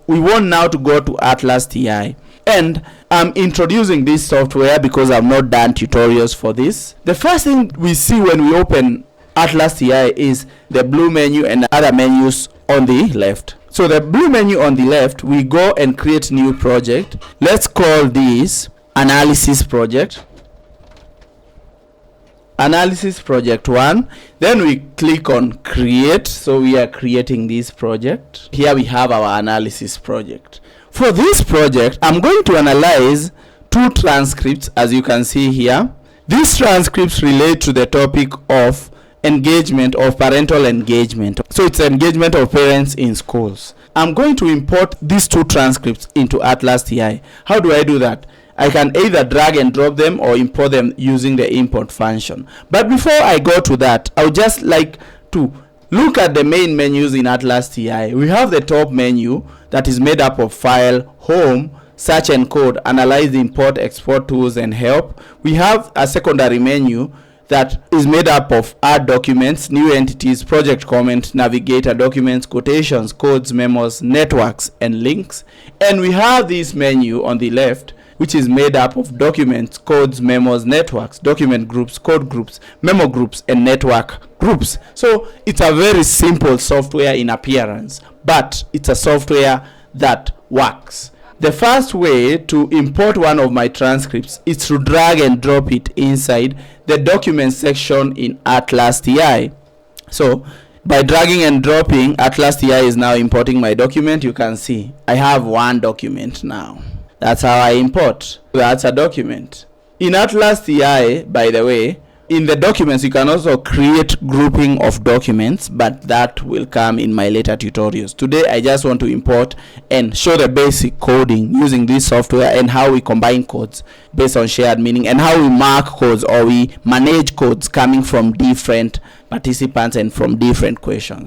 we want now to go to ATLAS.ti. And I'm introducing this software because I've not done tutorials for this. The first thing we see when we open ATLAS.ti is the blue menu and other menus on the left. So the blue menu on the left, we go and create new project. Let's call this analysis project. Analysis project 1. Then we click on create. So we are creating this project. Here we have our analysis project. For this project, I'm going to analyze 2 transcripts, as you can see here. These transcripts relate to the topic of engagement, of parental engagement. So it's engagement of parents in schools. I'm going to import these 2 transcripts into ATLAS.ti. How do I do that? I can either drag and drop them or import them using the import function. But before I go to that, I would just like to look at the main menus in ATLAS.ti. We have the top menu that is made up of file, home, search and code, analyze, import, export tools, and help. We have a secondary menu that is made up of add documents, new entities, project comment, navigator, documents, quotations, codes, memos, networks, and links. And we have this menu on the left, which is made up of documents, codes, memos, networks, document groups, code groups, memo groups, and network groups. So it's a very simple software in appearance, but it's a software that works. The first way to import one of my transcripts is to drag and drop it inside the document section in ATLAS.ti. So by dragging and dropping, ATLAS.ti is now importing my document. You can see I have one document now. That's how I import. That's a document. In ATLAS.ti, by the way, in the documents you can also create grouping of documents, but that will come in my later tutorials. Today I just want to import and show the basic coding using this software and how we combine codes based on shared meaning and how we mark codes or we manage codes coming from different participants and from different questions.